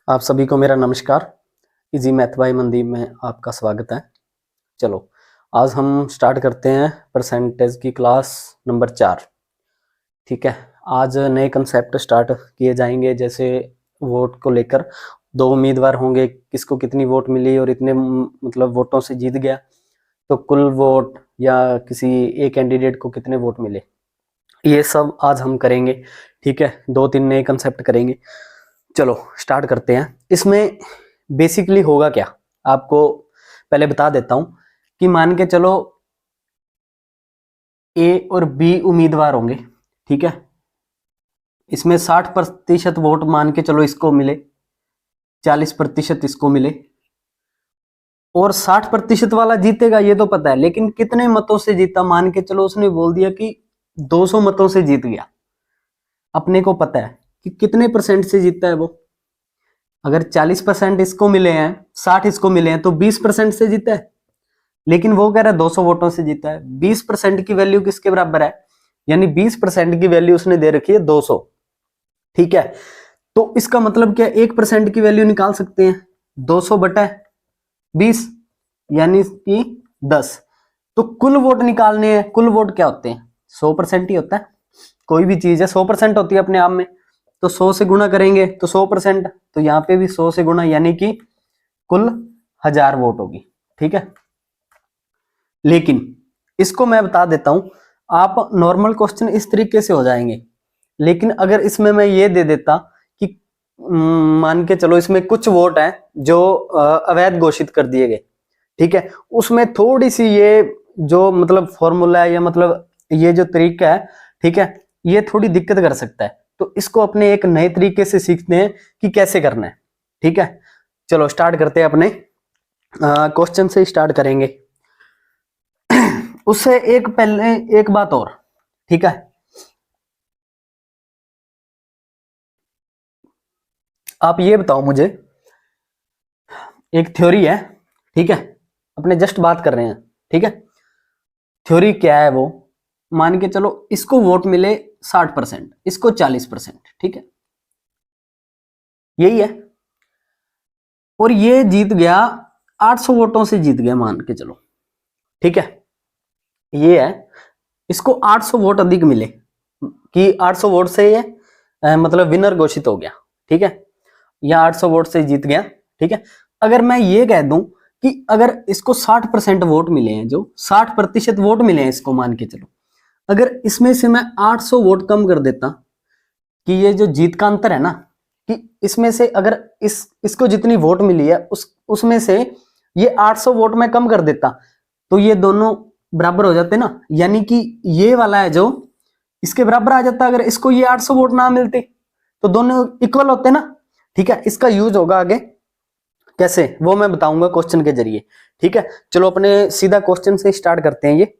आप सभी को मेरा नमस्कार। इजी मैथ बाय मनदीप में आपका स्वागत है। चलो आज हम स्टार्ट करते हैं परसेंटेज की क्लास नंबर 4। ठीक है, आज नए कंसेप्ट स्टार्ट किए जाएंगे। जैसे वोट को लेकर दो उम्मीदवार होंगे, किसको कितनी वोट मिली और इतने मतलब वोटों से जीत गया, तो कुल वोट या किसी एक कैंडिडेट को कितने वोट मिले, ये सब आज हम करेंगे। ठीक है, 2-3 नए कंसेप्ट करेंगे। चलो स्टार्ट करते हैं। इसमें बेसिकली होगा क्या, आपको पहले बता देता हूं कि मान के चलो ए और बी उम्मीदवार होंगे। ठीक है, इसमें 60% वोट मान के चलो इसको मिले, 40% इसको मिले, और 60% वाला जीतेगा ये तो पता है, लेकिन कितने मतों से जीता, मान के चलो उसने बोल दिया कि 200 मतों से जीत गया। अपने को पता है कि कितने परसेंट से जीतता है वो। अगर 40% इसको मिले हैं, 60 इसको मिले हैं, तो 20% से जीता है। लेकिन वो कह रहा है 200 वोटों से जीता है। 20% की वैल्यू किसके बराबर है, यानी 20% की वैल्यू उसने दे रखी है 200। ठीक है, तो इसका मतलब क्या, 1% की वैल्यू निकाल सकते हैं, 200 बटा 20 यानी कि 10। तो कुल वोट निकालने हैं। कुल वोट क्या होते हैं, 100% ही होता है। कोई भी चीज है 100% होती है अपने आप में, तो 100 से गुणा करेंगे तो 100%, तो यहाँ पे भी 100 से गुणा यानी कि कुल 1000 वोट होगी। ठीक है, लेकिन इसको मैं बता देता हूं, आप नॉर्मल क्वेश्चन इस तरीके से हो जाएंगे, लेकिन अगर इसमें मैं ये दे देता कि मान के चलो इसमें कुछ वोट हैं जो अवैध घोषित कर दिए गए। ठीक है, उसमें थोड़ी सी ये जो मतलब फॉर्मूला है या मतलब ये जो तरीका है, ठीक है, ये थोड़ी दिक्कत कर सकता है। तो इसको अपने एक नए तरीके से सीखते हैं कि कैसे करना है। ठीक है, चलो स्टार्ट करते हैं। अपने क्वेश्चन से स्टार्ट करेंगे। उससे एक पहले एक बात और, ठीक है, आप ये बताओ मुझे, एक थ्योरी है, ठीक है, अपने जस्ट बात कर रहे हैं। ठीक है, थ्योरी क्या है वो, मान के चलो इसको वोट मिले 60%, इसको 40%। ठीक है, यही है, और ये जीत गया 800 वोटों से जीत गया मान के चलो। ठीक है, ये है, इसको 800 वोट अधिक मिले कि 800 वोट से ये मतलब विनर घोषित हो गया। ठीक है, या 800 वोट से जीत गया। ठीक है, अगर मैं ये कह दूं कि अगर इसको 60% वोट मिले हैं, जो 60% वोट मिले हैं इसको, मान के चलो अगर इसमें से मैं 800 वोट कम कर देता, कि ये जो जीत का अंतर है ना, कि इसमें से अगर इसको जितनी वोट मिली है उसमें से ये 800 वोट में कम कर देता, तो ये दोनों बराबर हो जाते ना, यानी कि ये वाला है जो इसके बराबर आ जाता। अगर इसको ये 800 वोट ना मिलते तो दोनों इक्वल होते ना। ठीक है, इसका यूज होगा आगे कैसे, वो मैं बताऊंगा क्वेश्चन के जरिए। ठीक है, चलो अपने सीधा क्वेश्चन से स्टार्ट करते हैं। ये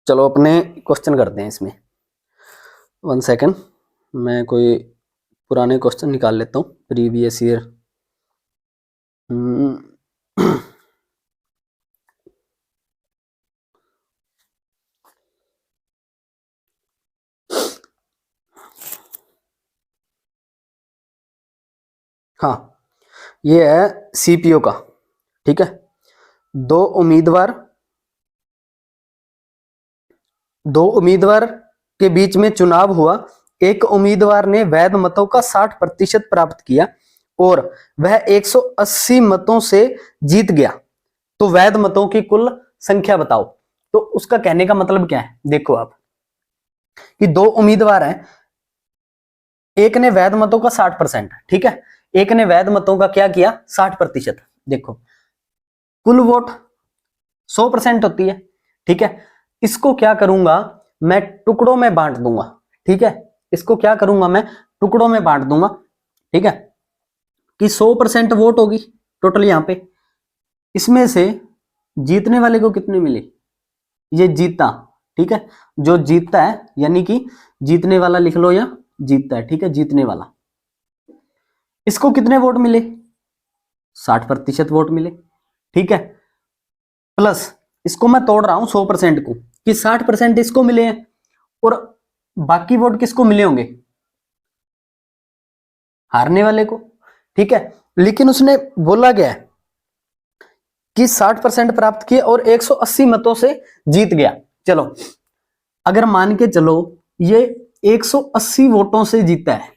चलो अपने क्वेश्चन करते हैं इसमें। 1 सेकेंड, मैं कोई पुराने क्वेश्चन निकाल लेता हूँ प्रीवियस ईयर। हाँ, ये है सीपीओ का। ठीक है, दो उम्मीदवार दो उम्मीदवार के बीच में चुनाव हुआ। एक उम्मीदवार ने वैध मतों का 60% प्राप्त किया और वह 180 मतों से जीत गया। तो वैध मतों की कुल संख्या बताओ। तो उसका कहने का मतलब क्या है, देखो आप कि दो उम्मीदवार हैं, एक ने वैध मतों का 60%, ठीक है, एक ने वैध मतों का क्या किया, 60%। देखो कुल वोट 100% होती है। ठीक है, इसको क्या करूंगा मैं, टुकड़ों में बांट दूंगा। ठीक है, इसको क्या करूंगा मैं, टुकड़ों में बांट दूंगा। ठीक है, कि 100% वोट होगी टोटल यहां पे, इसमें से जीतने वाले को कितने मिले, ये जीता। ठीक है, जो जीतता है यानी कि जीतने वाला लिख लो या जीतता है। ठीक है, जीतने वाला, इसको कितने वोट मिले, 60% वोट मिले। ठीक है, प्लस इसको मैं तोड़ रहा हूं 100% को, कि 60% इसको मिले हैं और बाकी वोट किसको मिले होंगे? हारने वाले को, ठीक है। लेकिन उसने बोला गया कि 60% प्राप्त किए और 180 मतों से जीत गया। चलो अगर मान के चलो ये 180 वोटों से जीता है,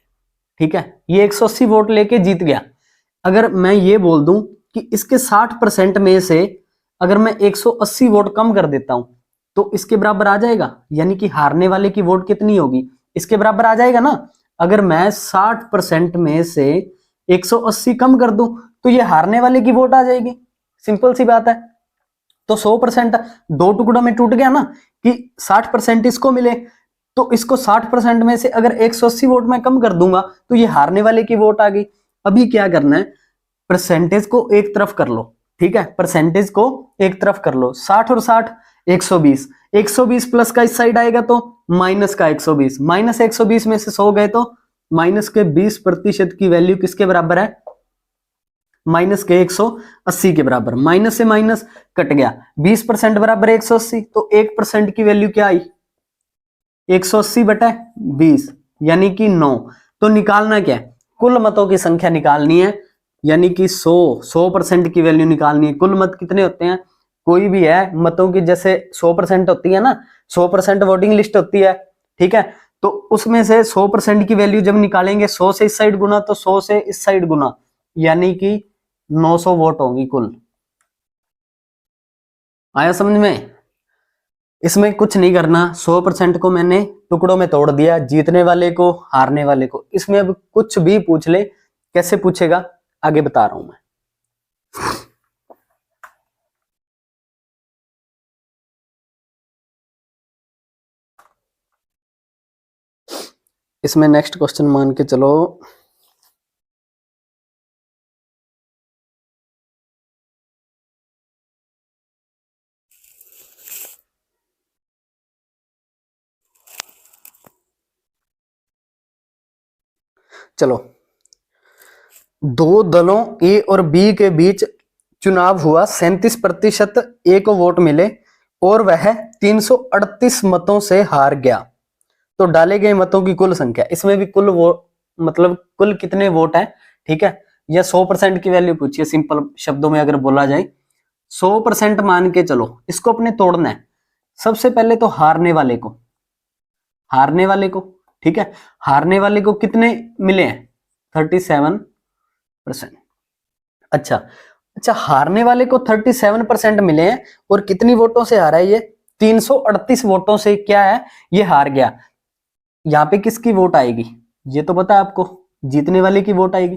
ठीक है, ये 180 वोट लेके जीत गया। अगर मैं ये बोल दूं कि इसके 60% में से अगर मैं 180 वोट कम कर देता हूं तो इसके बराबर आ जाएगा, यानी कि हारने वाले की वोट कितनी होगी, इसके बराबर आ जाएगा ना। अगर मैं 60% में से 180 कम कर दूं तो ये हारने वाले की वोट आ जाएगी, सिंपल सी बात है। तो 100% दो टुकड़ों में टूट गया ना कि 60% इसको मिले, तो इसको 60% में से अगर 180 वोट मैं कम कर दूंगा तो ये हारने वाले की वोट आ गई। अभी क्या करना है, परसेंटेज को एक तरफ कर लो, ठीक है, परसेंटेज को एक तरफ कर लो। 60 और 60 120, 120 प्लस का इस साइड आएगा तो माइनस का 120, माइनस 120 में से 100 गए तो माइनस के 20% की वैल्यू किसके बराबर है, माइनस के 180 के बराबर। माइनस से माइनस कट गया, 20% बराबर 180, तो 1% की वैल्यू क्या आई, 180 बटा 20 यानी कि 9। तो निकालना क्या है, कुल मतों की संख्या निकालनी है, यानी कि 100% की वैल्यू निकालनी है। कुल मत कितने होते हैं, कोई भी है मतों की जैसे 100% होती है ना, 100% वोटिंग लिस्ट होती है, ठीक है, तो उसमें से 100% की वैल्यू जब निकालेंगे 100 से इस साइड गुना तो 100 से इस साइड गुना, यानी कि 900 वोट होंगी कुल। आया समझ में? इसमें कुछ नहीं करना, 100% को मैंने टुकड़ों में तोड़ दिया, जीतने वाले को हारने वाले को। इसमें अब कुछ भी पूछ ले, कैसे पूछेगा आगे बता रहा हूं मैं। इसमें नेक्स्ट क्वेश्चन मान के चलो, चलो दो दलों ए और बी के बीच चुनाव हुआ, 37% ए को वोट मिले और वह 338 मतों से हार गया, तो डाले गए मतों की कुल संख्या। इसमें भी कुल वोट मतलब कुल कितने वोट हैं, ठीक है, या 100% की वैल्यू पूछिए, सिंपल शब्दों में अगर बोला जाए 100% मान के चलो, इसको अपने तोड़ना है। सबसे पहले तो हारने वाले को, हारने वाले को, ठीक है, हारने वाले को कितने मिले हैं, 37%। अच्छा अच्छा, हारने वाले को 37% मिले हैं और कितनी वोटों से हारा है ये, 338 वोटों से क्या है ये हार गया। यहाँ पे किसकी वोट आएगी ये तो पता है आपको, जीतने वाले की वोट आएगी,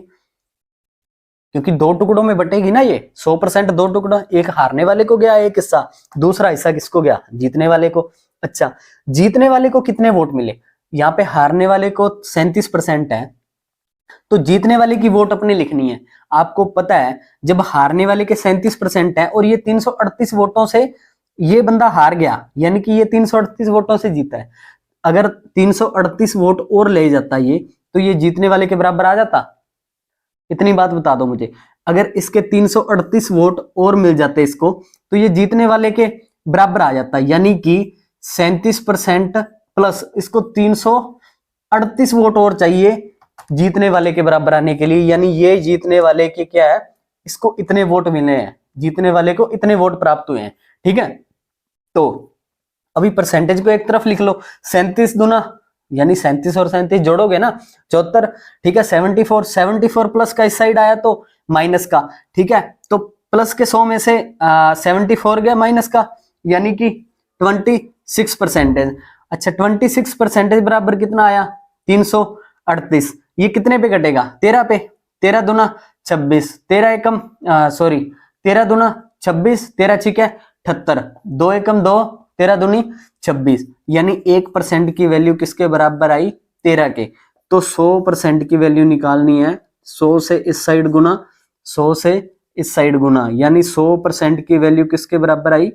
क्योंकि दो टुकड़ों में बटेगी ना ये, 100% दो टुकड़ा, एक हारने वाले को गया एक हिस्सा, दूसरा हिस्सा किसको गया, जीतने वाले को। अच्छा, जीतने वाले को कितने वोट मिले, यहाँ पे हारने वाले को 37% है, तो जीतने वाले की वोट अपने लिखनी है। आपको पता है जब हारने वाले के 37% है और ये 338 वोटों से ये बंदा हार गया, यानी कि ये 338 वोटों से जीता है। अगर 338 वोट और ले जाता ये, तो ये जीतने वाले के बराबर आ जाता। इतनी बात बता दो मुझे, अगर इसके 338 वोट और मिल जाते इसको, तो ये जीतने वाले के बराबर आ जाता, यानी कि 37% प्लस इसको 338 वोट और चाहिए जीतने वाले के बराबर आने के लिए, यानी ये जीतने वाले के क्या है, इसको इतने वोट मिले हैं, जीतने वाले को इतने वोट प्राप्त हुए हैं, ठीक है। तो अभी परसेंटेज को एक तरफ लिख लो, 37 दूना यानी 37 और 37 जोड़ोगे ना 74, ठीक है, 74 प्लस का इस साइड आया तो माइनस का, ठीक है, तो प्लस के 100 में से 74 गया माइनस का, यानी कि 26%। अच्छा 26% बराबर कितना आया, 338, ये कितने पे कटेगा, 13 पे, 13 दूना 26, 13 एकम सॉरी 13 दूना 26, 13 छिक है 78, 2 एकम 2, 13 दूनी 26, यानी 1% की वैल्यू किसके बराबर आई, 13 के। तो 100% की वैल्यू निकालनी है, 100 से इस साइड गुना 100 से इस साइड गुना, यानी 100% की वैल्यू किसके बराबर आई,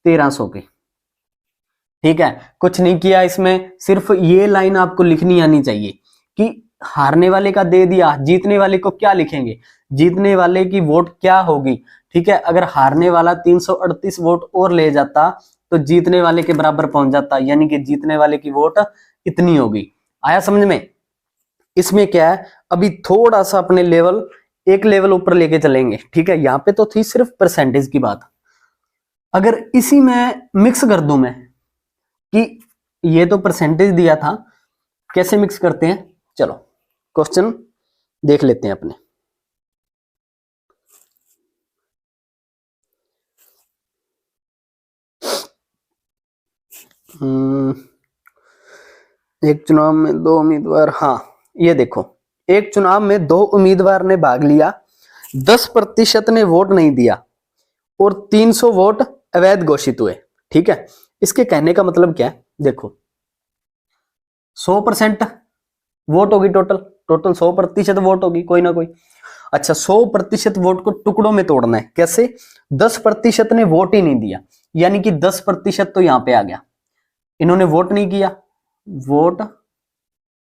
1300 के, ठीक है। कुछ नहीं किया इसमें, सिर्फ ये लाइन आपको लिखनी आनी चाहिए कि हारने वाले का दे दिया, जीतने वाले को क्या लिखेंगे, जीतने वाले की वोट क्या होगी, ठीक है। अगर हारने वाला 338 वोट और ले जाता तो जीतने वाले के बराबर पहुंच जाता, यानी कि जीतने वाले की वोट इतनी होगी। आया समझ में? इसमें क्या है, अभी थोड़ा सा अपने लेवल एक लेवल ऊपर लेके चलेंगे, ठीक है। यहां पे तो थी सिर्फ परसेंटेज की बात, अगर इसी में मिक्स कर दूं मैं कि ये तो परसेंटेज दिया था, कैसे मिक्स करते हैं, चलो क्वेश्चन देख लेते हैं अपने। एक चुनाव में दो उम्मीदवार, हाँ ये देखो, एक चुनाव में दो उम्मीदवार ने भाग लिया, 10% ने वोट नहीं दिया और 300 वोट अवैध घोषित हुए, ठीक है। इसके कहने का मतलब क्या है, देखो 100% वोट होगी, टोटल टोटल 100% वोट होगी कोई ना कोई। अच्छा 100% वोट को टुकड़ों में तोड़ना है, कैसे? 10% ने वोट ही नहीं दिया, यानी कि 10% तो यहां पे आ गया, इन्होंने वोट नहीं किया, वोट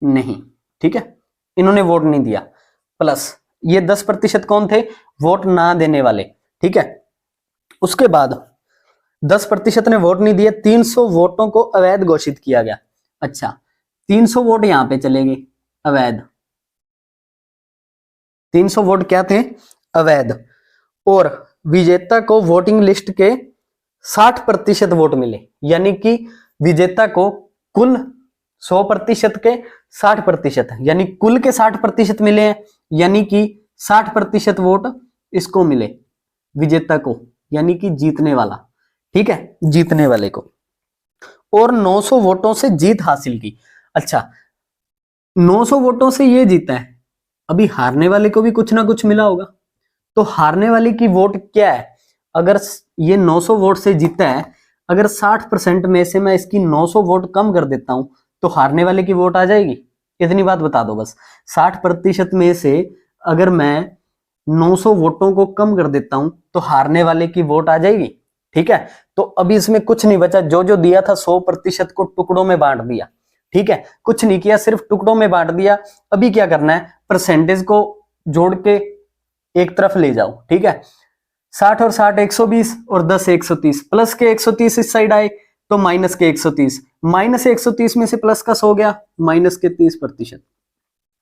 नहीं, ठीक है, इन्होंने वोट नहीं दिया, प्लस ये 10% कौन थे? वोट ना देने वाले, ठीक है। उसके बाद 10% ने वोट नहीं दिए, 300 वोटों को अवैध घोषित किया गया। अच्छा 300 वोट यहां पे चले गए अवैध, 300 वोट क्या थे? अवैध। और विजेता को वोटिंग लिस्ट के 60% वोट मिले, यानी कि विजेता को कुल 100% के 60%, यानी कुल के 60% मिले हैं, यानी कि 60% वोट इसको मिले विजेता को, यानी कि जीतने वाला, ठीक है, जीतने वाले को। और 900 वोटों से जीत हासिल की। अच्छा 900 वोटों से ये जीता है, अभी हारने वाले को भी कुछ ना कुछ मिला होगा, तो हारने वाले की वोट क्या है? अगर ये 900 वोट से जीता है, अगर 60% में से मैं इसकी 900 वोट कम कर देता हूं तो हारने वाले की वोट आ जाएगी। इतनी बात बता दो बस, 60% में से अगर मैं 900 वोटों को कम कर देता हूं तो हारने वाले की वोट आ जाएगी, ठीक है। तो अभी इसमें कुछ नहीं बचा, जो जो दिया था 100% को टुकड़ों में बांट दिया, ठीक है, कुछ नहीं किया, सिर्फ टुकड़ों में बांट दिया। अभी क्या करना है, परसेंटेज को जोड़ के एक तरफ ले जाओ, ठीक है। 60 और 60 120 और 10 130, प्लस के 130 इस साइड आए तो माइनस के 130, माइनस 130 में से प्लस का 100 गया, माइनस के 30%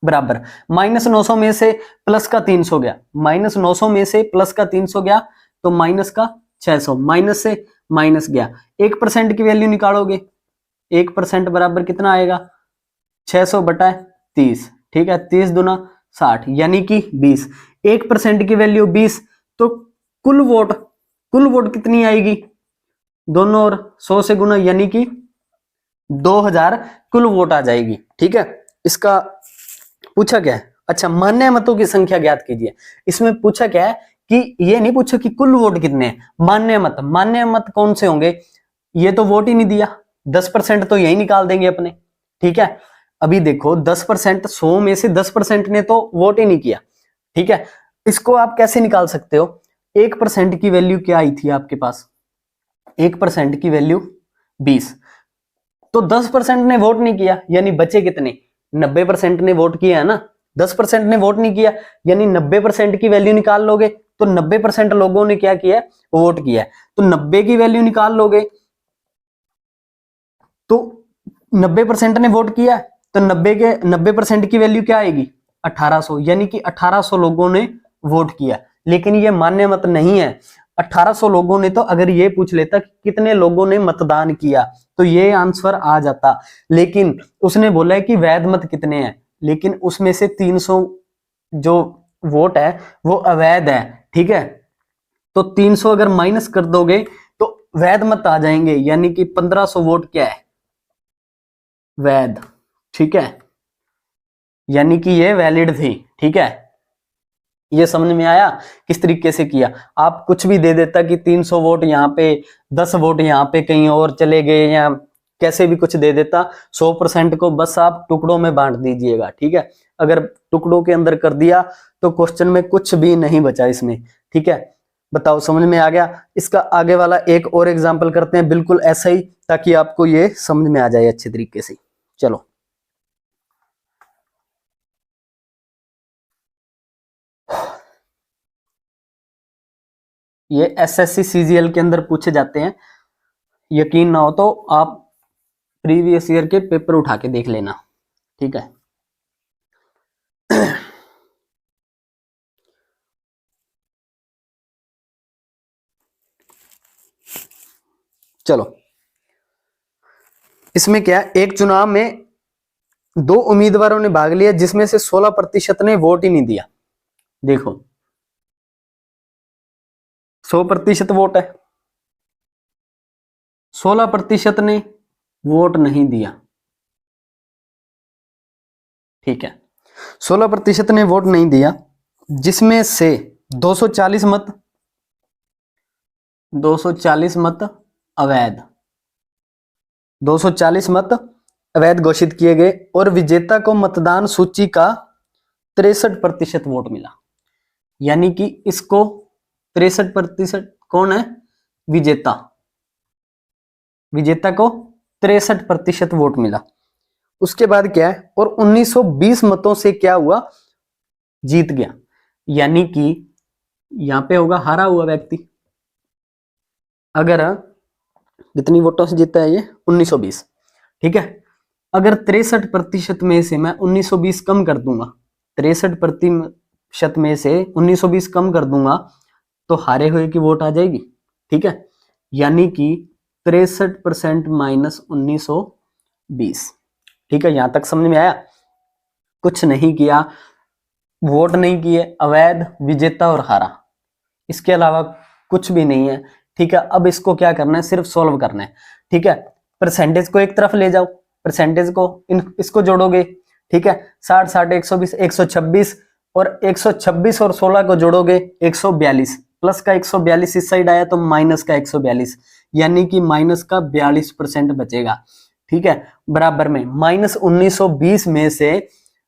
बराबर, माइनस 900 में से प्लस का 300 गया, माइनस 900 में से प्लस का 300 गया तो माइनस का 600, माइनस से माइनस गया। 1% की वैल्यू निकालोगे, 1% बराबर कितना आएगा? 600 बटा 30, ठीक है, 30 दूना 60, यानी कि 20। 1% की वैल्यू 20, तो कुल वोट कितनी आएगी? दोनों और 100 से गुना, यानी कि 2000 कुल वोट आ जाएगी, ठीक है। इसका पूछा क्या है? अच्छा मान्य मतों की संख्या ज्ञात कीजिए। इसमें पूछा क्या है कि ये नहीं पूछा कि कुल वोट कितने हैं, मान्य मत कौन से होंगे? ये तो वोट ही नहीं दिया, 10% तो यही निकाल देंगे अपने, ठीक है। अभी देखो 10%, 100 में से 10% ने तो वोट ही नहीं किया, ठीक है। इसको आप कैसे निकाल सकते हो? 1% की वैल्यू क्या आई थी आपके पास? 1% की वैल्यू 20, तो 10% ने वोट नहीं किया, यानी बचे कितने? 90% ने वोट किया है ना, 10% ने वोट नहीं किया, यानी 90% की वैल्यू निकाल लोगे तो 90% लोगों ने क्या किया? वोट किया। तो 90 की वैल्यू निकाल लोगे तो 90% ने वोट किया, तो 90% की वैल्यू क्या आएगी? 1800, यानी कि 1800 लोगों ने वोट किया। लेकिन ये मान्य मत नहीं है। 1800 लोगों ने तो अगर ये पूछ लेता कि कितने लोगों ने मतदान किया तो ये आंसर आ जाता, लेकिन उसने बोला है कि वैध मत कितने हैं, लेकिन उसमें से 300 जो वोट है वो अवैध है, ठीक है। तो 300 अगर माइनस कर दोगे तो वैध मत आ जाएंगे, यानी कि 1500 वोट क्या है? वैध, ठीक है, यानी कि ये वैलिड थी, ठीक है। ये समझ में आया किस तरीके से किया? आप कुछ भी दे देता कि 300 वोट यहाँ पे, 10 वोट यहाँ पे कहीं और चले गए, या कैसे भी कुछ दे देता, 100% को बस आप टुकड़ों में बांट दीजिएगा, ठीक है। अगर टुकड़ों के अंदर कर दिया तो क्वेश्चन में कुछ भी नहीं बचा इसमें, ठीक है। बताओ समझ में आ गया? इसका आगे वाला एक और एग्जाम्पल करते हैं बिल्कुल ऐसा ही, ताकि आपको ये समझ में आ जाए अच्छे तरीके से। चलो ये एसएससी सीजीएल के अंदर पूछे जाते हैं, यकीन ना हो तो आप प्रीवियस ईयर के पेपर उठा के देख लेना, ठीक है। चलो, इसमें क्या है, एक चुनाव में 2 उम्मीदवारों ने भाग लिया जिसमें से 16% ने वोट ही नहीं दिया। देखो 100% वोट है, 16% ने वोट नहीं दिया, ठीक है। 16% ने वोट नहीं दिया, जिसमें से 240 मत 240 मत अवैध 240 मत अवैध घोषित किए गए और विजेता को मतदान सूची का 63% वोट मिला। यानी कि इसको 63% कौन है, विजेता, विजेता को 63% वोट मिला। उसके बाद क्या है, और 1920 मतों से क्या हुआ, जीत गया। यानी कि यहां पे होगा हारा हुआ व्यक्ति। अगर कितनी वोटों से जीता है ये, 1920, ठीक है। अगर 63% में से मैं 1920 कम कर दूंगा, 63% में से 1920 कम कर दूंगा तो हारे हुए की वोट आ जाएगी, ठीक है। यानी कि 63% माइनस 1920, ठीक है। यहां तक समझ में आया? कुछ नहीं किया, वोट नहीं किए, अवैध, विजेता और हारा, इसके अलावा कुछ भी नहीं है, ठीक है। अब इसको क्या करना है, सिर्फ सॉल्व करना है, ठीक है। परसेंटेज को एक तरफ ले जाओ, परसेंटेज को इसको जोड़ोगे, ठीक है। 60 60 120 126 और 126 और 16 को जोड़ोगे 142, प्लस का 142 इस साइड आया तो माइनस का 142, यानी कि माइनस का 42% बचेगा, ठीक है। बराबर में माइनस 1920 में से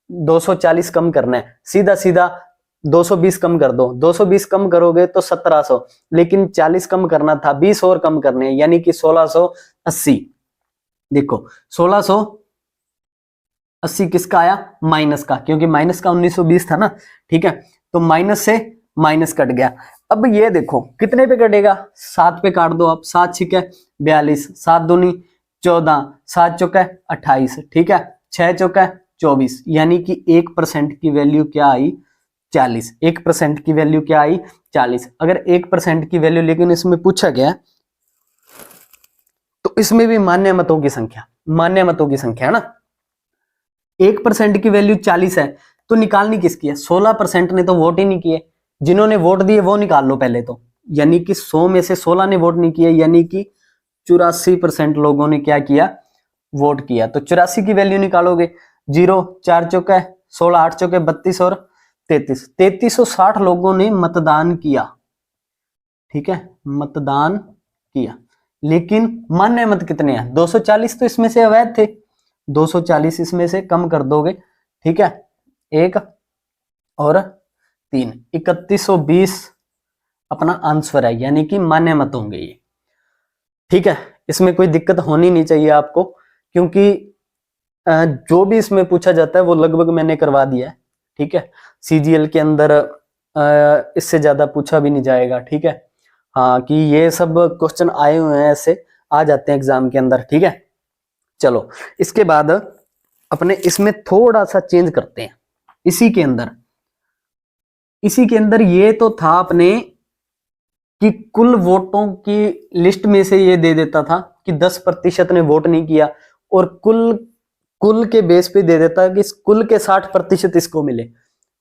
240 कम करना है, सीधा सीधा 220 कम कर दो, 220 कम करोगे तो 1700, लेकिन 40 कम करना था, 20 और कम करने, यानी कि 1680। देखो 1680 किसका आया, माइनस का, क्योंकि माइनस का 1920 था ना, ठीक है। तो माइनस से माइनस कट गया। अब ये देखो कितने पे कटेगा, 7 पे काट दो आप, 7 छिके 42, 7 दूनी 14, 7 चौके 28, ठीक है, 6 चौके 24, यानी कि 1% की वैल्यू क्या आई, 40। 1% की वैल्यू क्या आई, 40। अगर 1% की वैल्यू, लेकिन इसमें पूछा गया तो इसमें भी मान्य मतों की संख्या, मान्य मतों की संख्या है ना। 1% की वैल्यू 40 है तो निकालनी किसकी है, 16% ने तो वोट ही नहीं किए, जिन्होंने वोट दिए वो निकाल लो पहले तो। यानी कि 100 में से 16 ने वोट नहीं किए, यानी कि 84% लोगों ने क्या किया, वोट किया। तो 84 की वैल्यू निकालोगे, 0 4 चौके 16, 8 चौके 32 और 33, 3360 लोगों ने मतदान किया, ठीक है, मतदान किया। लेकिन मान्य मत कितने हैं, 240 तो इसमें से अवैध थे, 240 इसमें से कम कर दोगे, ठीक है, 1 और 3, 3120 अपना आंसर है, यानी कि मान्य मत होंगे ये, ठीक है। इसमें कोई दिक्कत होनी नहीं चाहिए आपको, क्योंकि जो भी इसमें पूछा जाता है वो लगभग मैंने करवा दिया है, ठीक है। सीजीएल के अंदर इससे ज्यादा पूछा भी नहीं जाएगा, ठीक है। हाँ, कि ये सब क्वेश्चन आए हुए हैं, ऐसे आ जाते हैं एग्जाम के अंदर, ठीक है। चलो, इसके बाद अपने इसमें थोड़ा सा चेंज करते हैं। इसी के अंदर ये तो था अपने कि कुल वोटों की लिस्ट में से ये दे देता था कि 10% ने वोट नहीं किया, और कुल के बेस पे दे देता है कि कुल के 60% इसको मिले।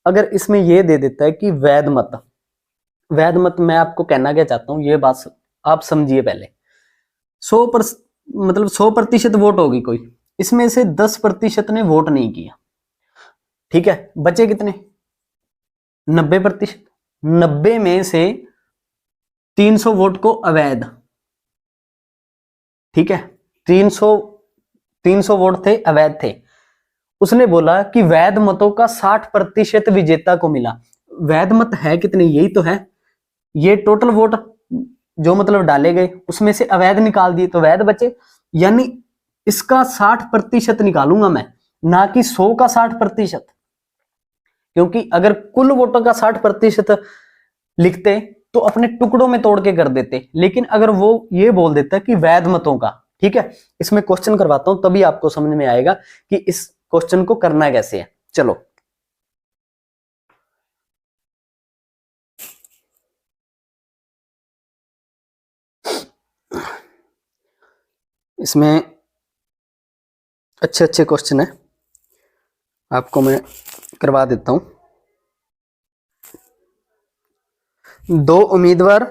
अगर इसमें यह दे देता है कि वैध मत मैं आपको कहना क्या चाहता हूं, ये बात आप समझिए पहले। 100% वोट होगी कोई, इसमें से 10% ने वोट नहीं किया, ठीक है, बचे कितने, 90%। 90 में से 300 वोट को अवैध, ठीक है, 300 वोट थे अवैध थे। उसने बोला कि वैध मतों का 60% विजेता को मिला। वैध मत है कितने, यही तो है, ये टोटल वोट जो मतलब डाले गए उसमें से अवैध निकाल दिए तो वैध बचे, यानी इसका 60% निकालूंगा मैं, ना कि 100 का 60%। क्योंकि अगर कुल वोटों का 60% लिखते तो अपने टुकड़ों में तोड़ के कर देते, लेकिन अगर वो ये बोल देता कि वैध मतों का, ठीक है, इसमें क्वेश्चन करवाता हूं तभी आपको समझ में आएगा कि इस क्वेश्चन को करना कैसे है। चलो इसमें अच्छे अच्छे क्वेश्चन है, आपको मैं करवा देता हूं। दो उम्मीदवार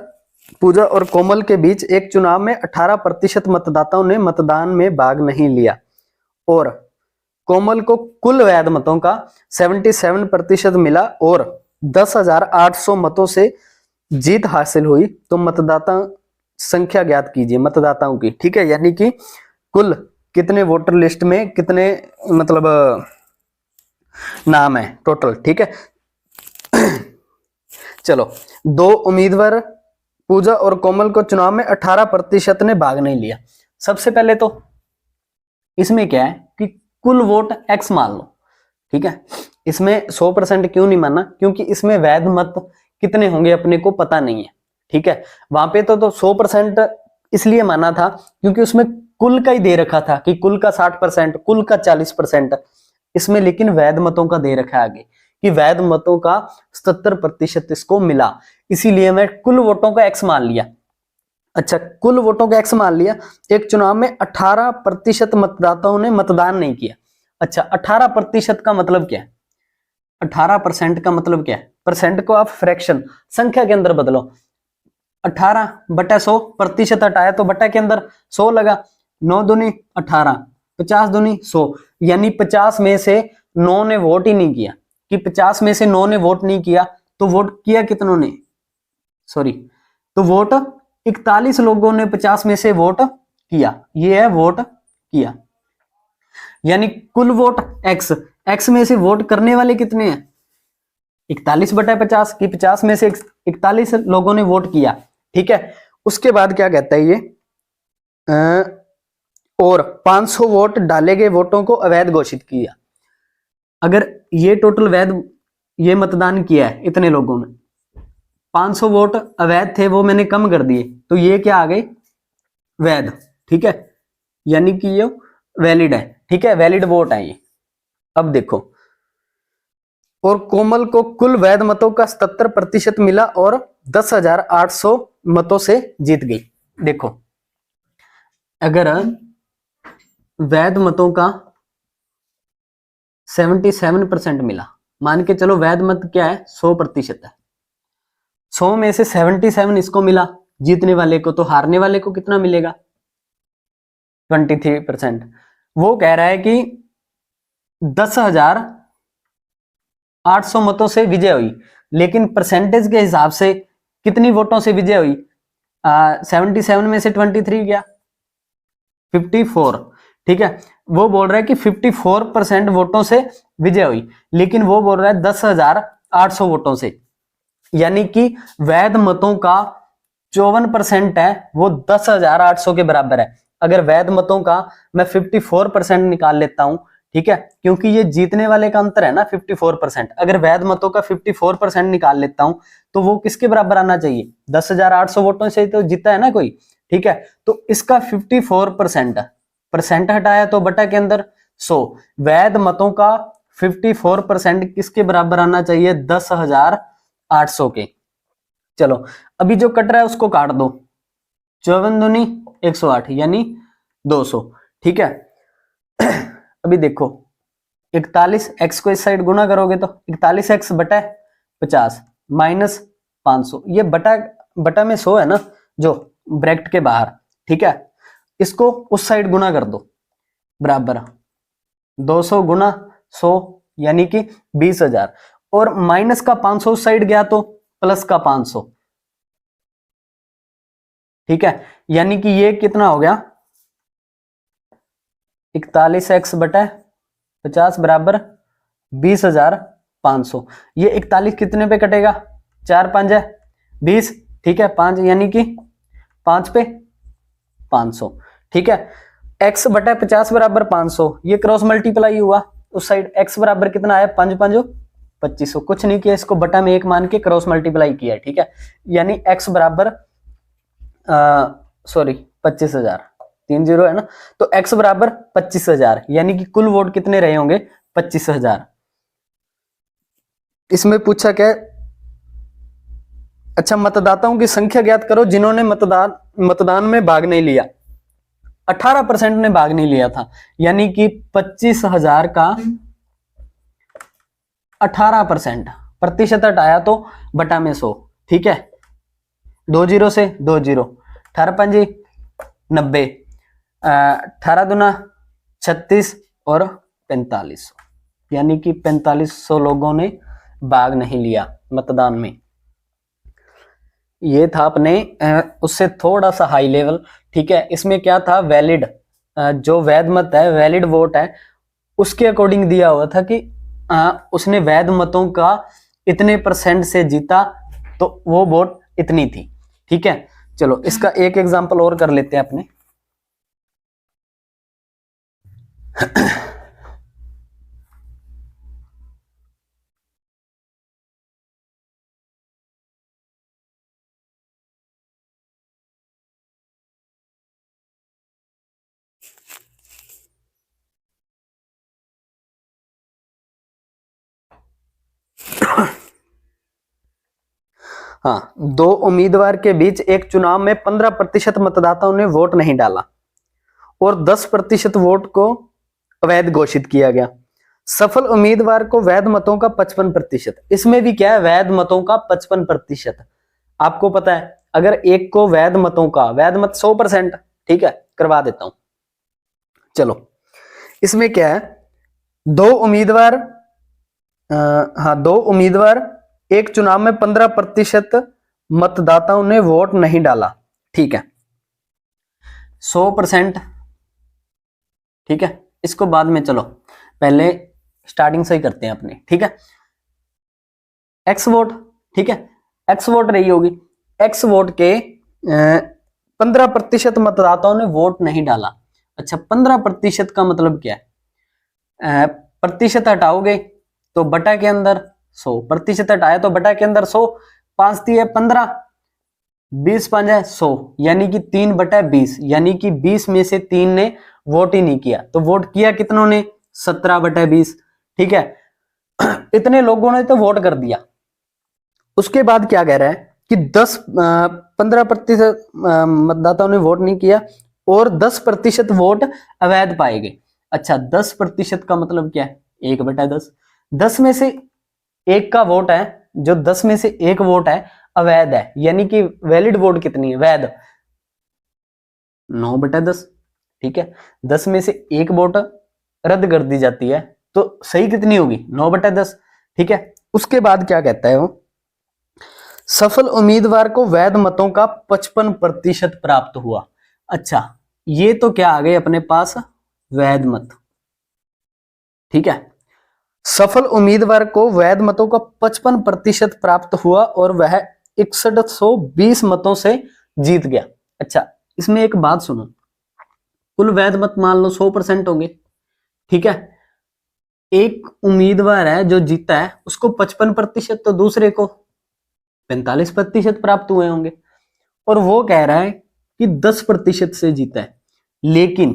पूजा और कोमल के बीच एक चुनाव में 18% मतदाताओं ने मतदान में भाग नहीं लिया और कोमल को कुल वैध मतों का 77% मिला और 10,800 मतों से जीत हासिल हुई, तो मतदाता संख्या ज्ञात कीजिए मतदाताओं की। ठीक है, यानी कि कुल कितने वोटर लिस्ट में कितने मतलब नाम है टोटल। ठीक है, चलो, दो उम्मीदवार पूजा और कोमल को चुनाव में 18% ने भाग नहीं लिया। सबसे पहले तो इसमें क्या है कि कुल वोट एक्स मान लो। ठीक है, इसमें 100% क्यों नहीं माना, क्योंकि इसमें वैध मत कितने होंगे अपने को पता नहीं है। ठीक है, वहां पे तो 100% इसलिए माना था क्योंकि उसमें कुल का ही दे रखा था कि कुल का 60%, कुल का 40%। इसमें लेकिन वैध मतों का दे रखा है आगे कि वैध मतों का 77% इसको मिला, इसीलिए मैं कुल वोटों का एक्स मान लिया। अच्छा, कुल वोटों का एक्स मान लिया। एक चुनाव में 18% मतदाताओं ने मतदान नहीं किया। अच्छा, 18% का मतलब क्या है? 18% का मतलब क्या है? परसेंट को आप फ्रैक्शन संख्या के अंदर बदलो। 18/100 प्रतिशत हटाया तो बटा के अंदर 100 लगा। 9 दूनी 18, 50 दूनी 100, यानी 50 में से 9 ने वोट ही नहीं किया। कि 50 में से 9 ने वोट नहीं किया तो वोट किया कितनों ने? सॉरी, तो वोट 41 लोगों ने 50 में से वोट किया। ये है वोट किया, यानी कुल वोट एक्स, एक्स में से वोट करने वाले कितने हैं? 41/50 की 50 में से 41 लोगों ने वोट किया। ठीक है, उसके बाद क्या कहता है ये, और 500 वोट डाले गए वोटों को अवैध घोषित किया। अगर ये टोटल वैध ये मतदान किया है इतने लोगों ने, 500 वोट अवैध थे वो मैंने कम कर दिए, तो ये क्या आ गए? वैध। ठीक है, यानी कि ये वैलिड है। ठीक है, वैलिड वोट है ये। अब देखो, और कोमल को कुल वैध मतों का 77% मिला और 10,800 मतों से जीत गई। देखो, अगर वैध मतों का 77% मिला, मान के चलो वैध मत क्या है? 100% है। 100 में से 77 इसको मिला जीतने वाले को, तो हारने वाले को कितना मिलेगा? 23%। वो कह रहा है कि 10,800 मतों से विजय हुई, लेकिन परसेंटेज के हिसाब से कितनी वोटों से विजय हुई? 77 में से 23 गया 54। ठीक है, वो बोल रहा है कि 54% वोटों से विजय हुई, लेकिन वो बोल रहा है 10,800 वोटों से, यानी कि वैध मतों का 54% है, वो 10,800 के बराबर है। अगर वैध मतों का मैं 54% निकाल लेता हूं, ठीक है, क्योंकि ये जीतने वाले का अंतर है ना 54%। अगर वैध मतों का 54% निकाल लेता हूं तो वो किसके बराबर आना चाहिए? 10,800 वोटों से तो जीता है ना कोई। ठीक है, तो इसका 54% परसेंट हटाया तो बटा के अंदर 100। वैध मतों का 54% किसके बराबर आना चाहिए? 10,800 के। चलो, अभी जो कट रहा है उसको काट दो। 54 दूनी 108 यानी 200। ठीक है, अभी देखो 41 x को इस साइड गुना करोगे तो 41x बटा 50 माइनस 500, ये बटा में 100 है ना जो ब्रैकेट के बाहर। ठीक है, इसको उस साइड गुना कर दो, बराबर 200 गुना 100 यानी कि 20,000, और माइनस का 500 उस साइड गया तो प्लस का 500। ठीक है, यानी कि ये कितना हो गया? 41x बटा 50 बराबर 20,500। ये 41 कितने पे कटेगा? 4 5 है 20। ठीक है, 5 यानी कि 5 पे 500। ठीक है, x बटा 50 बराबर 500, ये क्रॉस मल्टीप्लाई हुआ उस साइड, x बराबर कितना आया? 5 5 2500, कुछ नहीं किया, इसको बटा में 1 मान के क्रॉस मल्टीप्लाई किया, ठीक है। यानी x बराबर 25,000, 30 है ना, तो x बराबर 25,000, यानी कि कुल वोट कितने रहे होंगे, 25,000। इसमें पूछा क्या, अच्छा मतदाताओं की संख्या ज्ञात करो जिन्होंने मतदान में भाग नहीं लिया। 18% ने भाग नहीं लिया था, यानी कि 25,000 का 18% प्रतिशत हटाया तो बटा में 100, ठीक है। 2 जीरो से 2 जीरो, 18 पंजी 90, 18 दूना 36 और 4500, यानी कि 4500 लोगों ने भाग नहीं लिया मतदान में। ये था अपने उससे थोड़ा सा हाई लेवल, ठीक है। इसमें क्या था, वैलिड, जो वैध मत है, वैलिड वोट है, उसके अकॉर्डिंग दिया हुआ था कि उसने वैध मतों का इतने % से जीता तो वो वोट इतनी थी, ठीक है। चलो इसका एक एग्जांपल और कर लेते हैं अपने। हाँ, 2 उम्मीदवार के बीच एक चुनाव में 15% मतदाताओं ने वोट नहीं डाला और 10% वोट को अवैध घोषित किया गया। सफल उम्मीदवार को वैध मतों का 55%। इसमें भी क्या है, वैध मतों का 55%। आपको पता है अगर एक को वैध मतों का, वैध मत 100%, ठीक है, करवा देता हूं। चलो इसमें क्या है, 2 उम्मीदवार, हाँ 2 उम्मीदवार एक चुनाव में 15% मतदाताओं ने वोट नहीं डाला, ठीक है। 100%, ठीक है। इसको बाद में, चलो पहले स्टार्टिंग से ही करते हैं अपने, ठीक है। एक्स वोट, ठीक है, एक्स वोट रही होगी, एक्स वोट के 15% मतदाताओं ने वोट नहीं डाला। अच्छा 15% का मतलब क्या है, प्रतिशत हटाओगे तो बटा के अंदर 100, प्रतिशत हटाया तो बटा के अंदर 100, 5 दिए 15, 20 5 है 100, यानी कि 3/20, यानी कि 20 में से 3 ने वोट ही नहीं किया, तो वोट किया कितनों ने, 17/20, ठीक है। इतने लोगों ने तो वोट कर दिया। उसके बाद क्या कह रहा है कि 15% मतदाताओं ने वोट नहीं किया और 10% वोट अवैध पाए गए। अच्छा 10% का मतलब क्या है, 1/10, 10 में से 1 का वोट है, जो 10 में से 1 वोट है अवैध है, यानी कि वैलिड वोट कितनी है, वैध 9/10, ठीक है। 10 में से 1 वोट रद्द कर दी जाती है तो सही कितनी होगी, 9/10, ठीक है। उसके बाद क्या कहता है वो, सफल उम्मीदवार को वैध मतों का 55% प्राप्त हुआ। अच्छा ये तो क्या आ गए अपने पास, वैध मत, ठीक है। सफल उम्मीदवार को वैध मतों का 55% प्राप्त हुआ और वह 6120 मतों से जीत गया। अच्छा इसमें एक बात सुनो, कुल वैध मत मान लो 100% होंगे, ठीक है। एक उम्मीदवार है जो जीता है उसको 55%, तो दूसरे को 45% प्राप्त हुए होंगे, और वो कह रहा है कि 10% से जीता है। लेकिन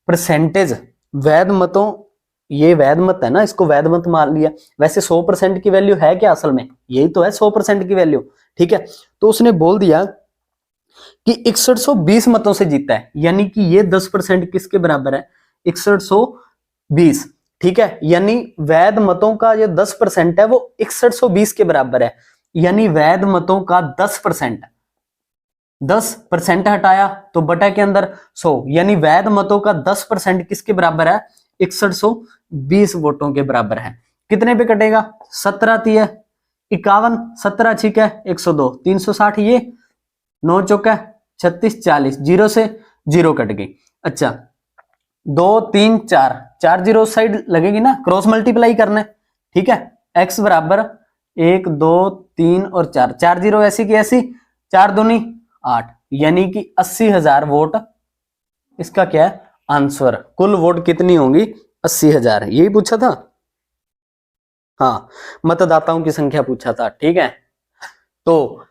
परसेंटेज वैध मतों, ये वैध मत है ना, इसको वैध मत मान लिया। वैसे 100% की वैल्यू है क्या, असल में यही तो है 100% की वैल्यू, ठीक है। तो उसने बोल दिया कि 6120 मतों से जीता है, यानी कि ये 10% किसके बराबर है, 6120, ठीक है। यानी वैध मतों का जो 10% है वो 6120 के बराबर है, यानी वैध मतों का 10%, 10% हटाया तो बटा के अंदर 100, यानी वैध मतों का 10% किसके बराबर है, 6120 वोटों के बराबर है। कितने पे कटेगा, 17 3 51, 17 6 102, 360, ये 9 चौका 36 40, 0 से 0 कट गई। अच्छा 2 3 4, 4 जीरो साइड लगेगी ना, क्रॉस मल्टीप्लाई करना है, ठीक है। x बराबर 1 2 3 और 4, 4 जीरो ऐसी की ऐसी, 4 दूनी 8, यानी कि 80,000 वोट इसका क्या है आंसर। कुल वोट कितनी होंगी, 80,000, यही पूछा था। हाँ, मतदाताओं की संख्या पूछा था, ठीक है। तो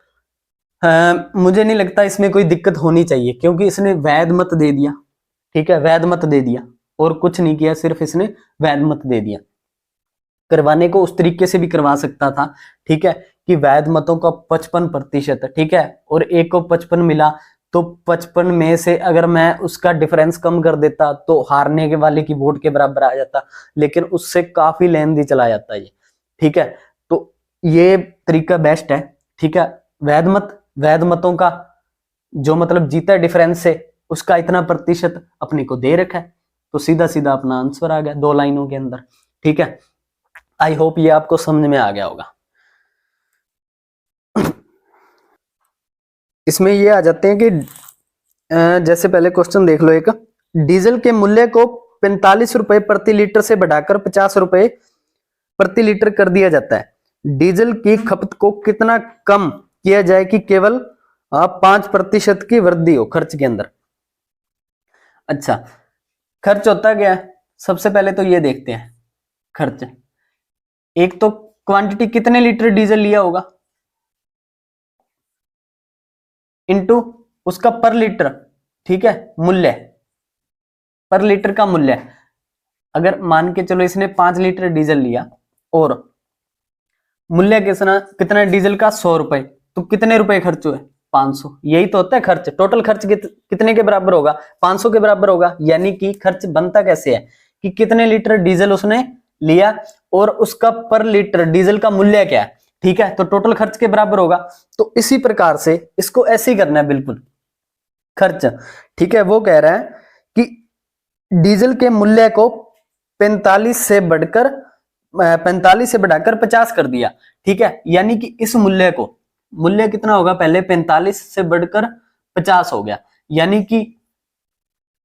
मुझे नहीं लगता इसमें कोई दिक्कत होनी चाहिए, क्योंकि इसने वैध मत दे दिया, ठीक है, वैध मत दे दिया और कुछ नहीं किया, सिर्फ इसने वैध मत दे दिया। करवाने को उस तरीके से भी करवा सकता था, ठीक है, कि वैध मतों का 55%, ठीक है, और एक को 55 मिला, तो 55 में से अगर मैं उसका डिफरेंस कम कर देता तो हारने के वाले की वोट के बराबर आ जाता, लेकिन उससे काफी लेंदी चला जाता ये, ठीक है। तो ये तरीका बेस्ट है, ठीक है। वैध मतों का जो मतलब जीता डिफरेंस से उसका इतना प्रतिशत अपने को दे रखा है, तो सीधा सीधा अपना आंसर आ गया 2 लाइनों के अंदर, ठीक है। आई होप ये आपको समझ में आ गया होगा। इसमें ये आ जाते हैं कि जैसे पहले क्वेश्चन देख लो, एक डीजल के मूल्य को 45 रुपए प्रति लीटर से बढ़ाकर 50 रुपए प्रति लीटर कर दिया जाता है। डीजल की खपत को कितना कम किया जाए कि केवल 5% की वृद्धि हो खर्च के अंदर। अच्छा, खर्च होता क्या है, सबसे पहले तो ये देखते हैं खर्च। एक तो क्वांटिटी कितने लीटर डीजल लिया होगा इनटू उसका पर लीटर, ठीक है, मूल्य, पर लीटर का मूल्य। अगर मान के चलो इसने 5 लीटर डीजल लिया और मूल्य कितना डीजल का 100 रुपए, तो कितने रुपए खर्च हुए 500। यही तो होता है खर्च। टोटल खर्च कितने के बराबर होगा 500 के बराबर होगा। यानी कि खर्च बनता कैसे है कि कितने लीटर डीजल उसने लिया और उसका पर लीटर डीजल का मूल्य क्या है, ठीक है, तो टोटल खर्च के बराबर होगा। तो इसी प्रकार से इसको ऐसे ही करना है बिल्कुल खर्च, ठीक है। वो कह रहा है कि डीजल के मूल्य को 45 से बढ़ाकर 50 कर दिया, ठीक है। यानी कि इस मूल्य को, मूल्य कितना होगा पहले 45 से बढ़कर 50 हो गया, यानी कि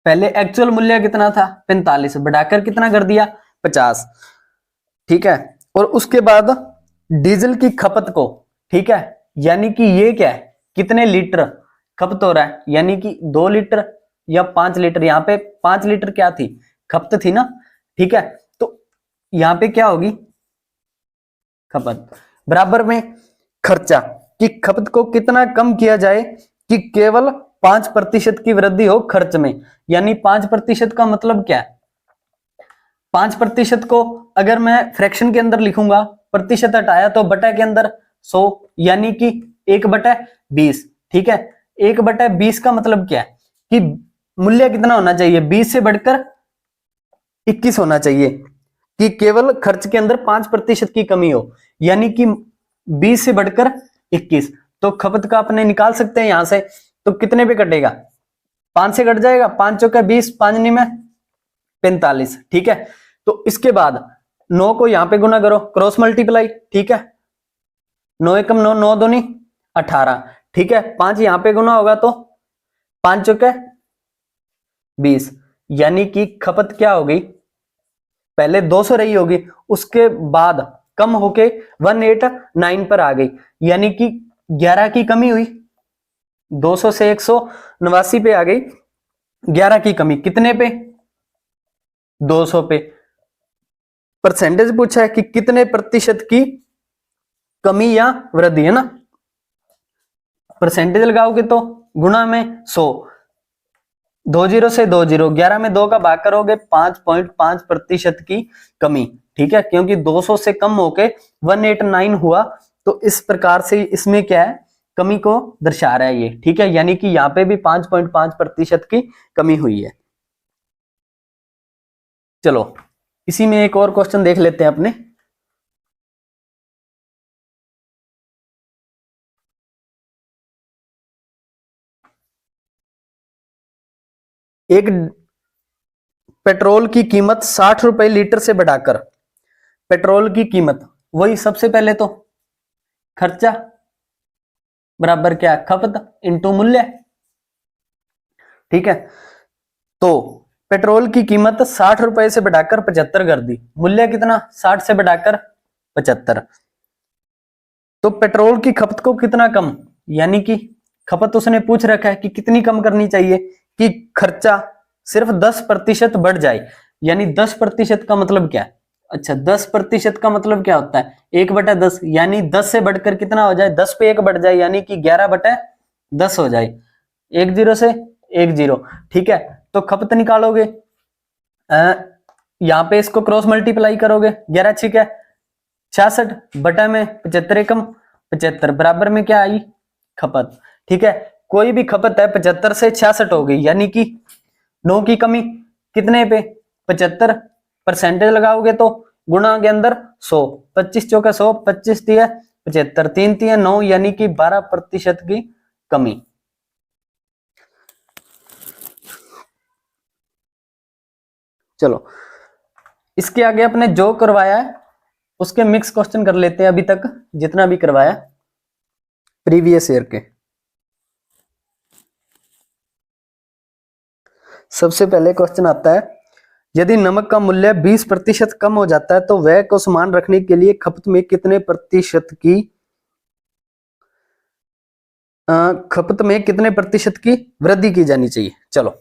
पहले एक्चुअल मूल्य कितना था 45, बढ़ाकर कितना कर दिया 50, ठीक है। और उसके बाद डीजल की खपत को, ठीक है, यानी कि ये क्या है कितने लीटर खपत हो रहा है, यानी कि 2 लीटर या 5 लीटर। यहाँ पे 5 लीटर क्या थी खपत थी ना, ठीक है। तो यहाँ पे क्या होगी खपत बराबर में खर्चा कि खपत को कितना कम किया जाए कि केवल 5% की वृद्धि हो खर्च में। यानी 5% का मतलब क्या है, 5% को अगर मैं फ्रैक्शन के अंदर लिखूंगा, प्रतिशत हटाया तो बटा के अंदर 100, यानी कि 1/20, ठीक है। 1/20 का मतलब क्या है कि मूल्य कितना होना चाहिए 20 से बढ़कर 21 होना चाहिए कि केवल खर्च के अंदर 5% की कमी हो, यानी कि 20 से बढ़कर 21। तो खपत का अपने निकाल सकते हैं यहां से, तो कितने पे कटेगा 5 से कट जाएगा, 5 चौका 20, 5 में 45, ठीक है। तो इसके बाद 9 को यहां पे गुना करो, क्रॉस मल्टीप्लाई, ठीक है, 9 एकम 9, 9 दूनी 18, ठीक है। 5 यहां पे गुना होगा तो 5 चौके 20, यानी कि खपत क्या हो गई पहले 200 रही होगी, उसके बाद कम होके 189 पर आ गई, यानी कि 11 की कमी हुई, 200 से 189 पे आ गई, 11 की कमी कितने पे 200 पे। परसेंटेज पूछा है कि कितने प्रतिशत की कमी या वृद्धि, है ना। परसेंटेज लगाओगे तो गुणा में 100, 2 जीरो से 2 जीरो, 11 में 2 का भाग करोगे 5.5% की कमी, ठीक है, क्योंकि 200 से कम होके 189 हुआ। तो इस प्रकार से इसमें क्या है कमी को दर्शा रहा है ये, ठीक है, यानी कि यहाँ पे भी 5.5% की कमी हुई है। चलो इसी में एक और क्वेश्चन देख लेते हैं अपने। एक पेट्रोल की कीमत 60 रुपए लीटर से बढ़ाकर, पेट्रोल की कीमत वही सबसे पहले तो खर्चा बराबर क्या खपत इनटू मूल्य, ठीक है। तो पेट्रोल की कीमत 60 रुपए से बढ़ाकर 75 कर दी, मूल्य कितना 60 से बढ़ाकर 75। तो पेट्रोल की खपत को कितना कम, यानी कि खपत उसने पूछ रखा है कि कितनी कम करनी चाहिए कि खर्चा सिर्फ 10% बढ़ जाए। यानी 10% का मतलब क्या है अच्छा 10% का मतलब क्या होता है 1/10, यानी 10 से बढ़कर कितना हो जाए, 10 पे 1 बढ़ जाए, यानी कि 11/10 हो जाए, 1 0 से 1 0। ठीक है, तो खपत निकालोगे, यहाँ पे इसको क्रॉस मल्टीप्लाई करोगे, 11 6 है 66 बटा में 75 एकम 75 बराबर में क्या आई खपत। ठीक है, कोई भी खपत है 75 से 66 हो गई, यानी कि 9 की कमी कितने पे 75, परसेंटेज लगाओगे तो गुणा के अंदर 100, 25 चौका 100, 25 दिया 75, 3 दिया 9, यानी कि 12% की कमी। चलो इसके आगे अपने जो करवाया है उसके मिक्स क्वेश्चन कर लेते हैं, अभी तक जितना भी करवाया प्रीवियस ईयर के। सबसे पहले क्वेश्चन आता है, यदि नमक का मूल्य 20% कम हो जाता है तो व्यय को समान रखने के लिए खपत में कितने प्रतिशत की वृद्धि की जानी चाहिए। चलो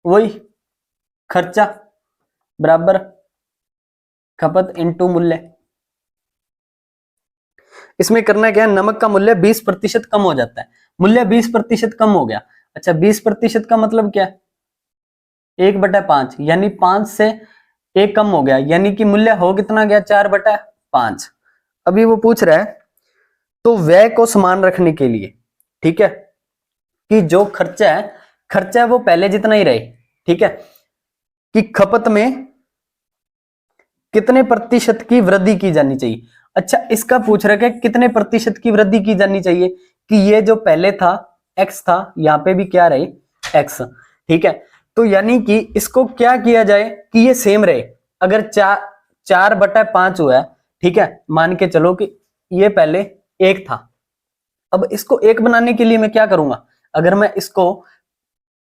वही खर्चा बराबर खपत इनटू मूल्य। इसमें करना क्या है, नमक का मूल्य 20% कम हो जाता है, मूल्य 20% कम हो गया। अच्छा 20% का मतलब क्या है 1/5, यानी 5 से 1 कम हो गया, यानी कि मूल्य हो कितना गया 4/5। अभी वो पूछ रहा है तो व्यय को समान रखने के लिए, ठीक है, कि जो खर्चा है वो पहले जितना ही रहे। ठीक है, कि खपत में कितने प्रतिशत की वृद्धि की जानी चाहिए। अच्छा इसका पूछ रहा है कितने प्रतिशत की वृद्धि की जानी चाहिए, कि ये जो पहले था x था, यहां पे भी क्या रहे x। ठीक है, तो यानी कि इसको क्या किया जाए कि ये सेम रहे। अगर 4/5 हुआ है, ठीक है, मान के चलो कि ये पहले 1 था, अब इसको 1 बनाने के लिए मैं क्या करूंगा, अगर मैं इसको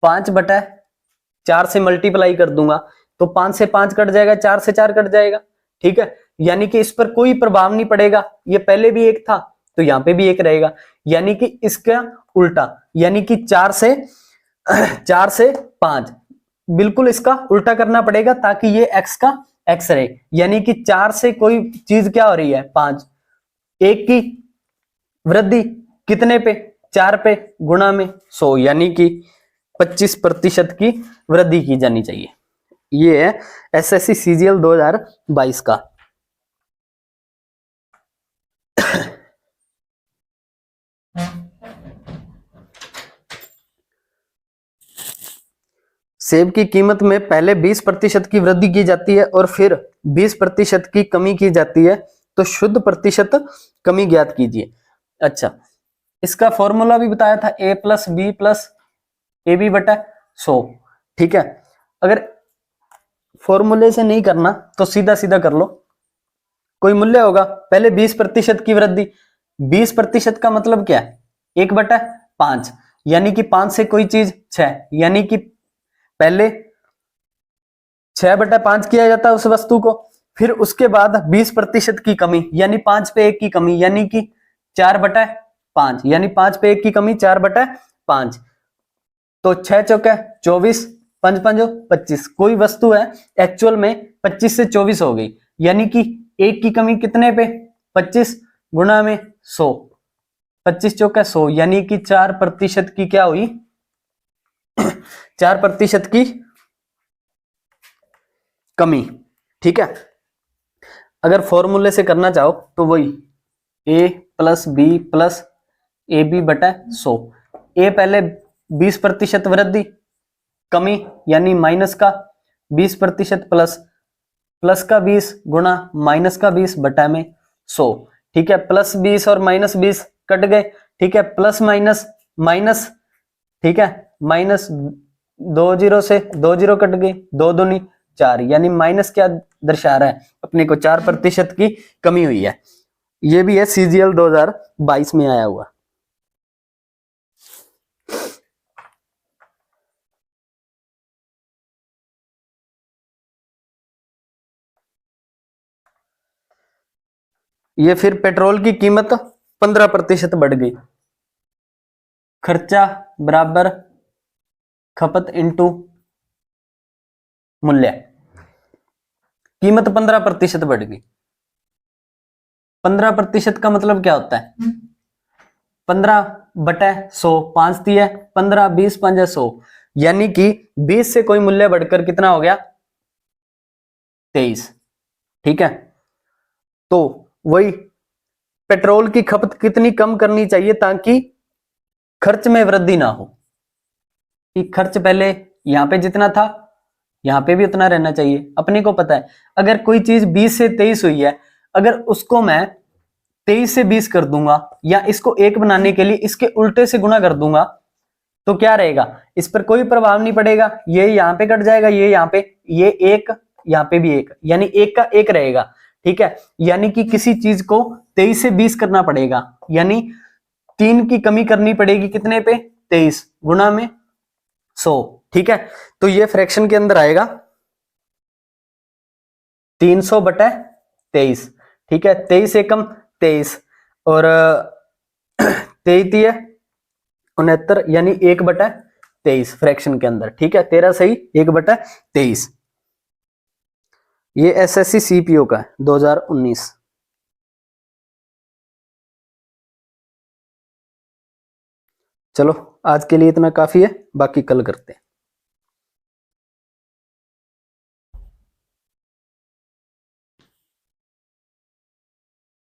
5/4 से मल्टीप्लाई कर दूंगा तो 5 से 5 कट जाएगा, 4 से 4 कट जाएगा। ठीक है, यानी कि इस पर कोई प्रभाव नहीं पड़ेगा, ये पहले भी 1 था तो यहां पे भी 1 रहेगा, यानी कि इसका उल्टा, यानी कि 4 से 5 बिल्कुल इसका उल्टा करना पड़ेगा ताकि ये x का x रहे, यानी कि 4 से कोई चीज क्या हो रही है 5, 1 की वृद्धि कितने पे 4 पे गुणा में 100, यानी कि 25% की वृद्धि की जानी चाहिए। ये है एसएससी सीजीएल 2022 का। सेब की कीमत में पहले 20% की वृद्धि की जाती है और फिर 20% की कमी की जाती है, तो शुद्ध प्रतिशत कमी ज्ञात कीजिए। अच्छा इसका फॉर्मूला भी बताया था a plus B plus A B बटा 100। ठीक है, अगर फॉर्मूले से नहीं करना तो सीधा सीधा कर लो, कोई मूल्य होगा पहले 20% की वृद्धि, 20% का मतलब क्या है 1/5, यानी कि 5 से कोई चीज 6, यानी कि पहले 6/5 किया जाता है उस वस्तु को, फिर उसके बाद 20% की कमी, यानी 5 पे 1 की कमी, यानी कि 4/5, यानी 5 पे 1 की कमी 4/5, तो 6 चौके 24, 5 5 25, कोई वस्तु है एक्चुअल में 25 से 24 हो गई, यानी कि 1 की कमी कितने पे 25 गुणा में 100, 25 चौके 100, यानी कि 4% की क्या हुई 4% की कमी। ठीक है, अगर फॉर्मूले से करना चाहो तो वही a plus B plus A B बटा 100, ए पहले 20% वृद्धि, कमी यानी माइनस का 20% प्लस प्लस का 20 गुणा माइनस का 20 बटा में 100। ठीक है, प्लस 20 और माइनस 20 कट गए। ठीक है, प्लस माइनस माइनस, ठीक है, माइनस 2 जीरो से 2 जीरो कट गए, 2 दूनी 4, यानी माइनस क्या दर्शा रहा है अपने को 4% की कमी हुई है। ये भी है सीजीएल 2022 में आया हुआ। ये फिर पेट्रोल की कीमत 15% बढ़ गई, खर्चा बराबर खपत इनटू मूल्य। कीमत 15% बढ़ गई। 15% का मतलब क्या होता है? 15/100, 5 दी है 15, 20 5 100, यानी कि 20 से कोई मूल्य बढ़कर कितना हो गया? 23। ठीक है, तो वही पेट्रोल की खपत कितनी कम करनी चाहिए ताकि खर्च में वृद्धि ना हो? कि खर्च पहले यहां पे जितना था यहां पे भी उतना रहना चाहिए। अपने को पता है अगर कोई चीज 20 से 23 हुई है, अगर उसको मैं 23 से 20 कर दूंगा या इसको 1 बनाने के लिए इसके उल्टे से गुणा कर दूंगा, तो क्या रहेगा? इस पर कोई प्रभाव नहीं पड़ेगा, ये यहां पे कट जाएगा, ये यहां पे, ये 1 यहां पे भी 1, यानी 1 का 1 रहेगा। ठीक है, यानी कि किसी चीज को 23 से 20 करना पड़ेगा, यानी 3 की कमी करनी पड़ेगी कितने पे? 23 गुणा में 100। ठीक है, तो ये फ्रैक्शन के अंदर आएगा 300/23। ठीक है, 23 एकम 23 और 23 69, यानी 1/23 फ्रैक्शन के अंदर। ठीक है, 13 सही 1/23। ये एसएससी सीपीओ का है 2019। चलो आज के लिए इतना काफी है, बाकी कल करते हैं।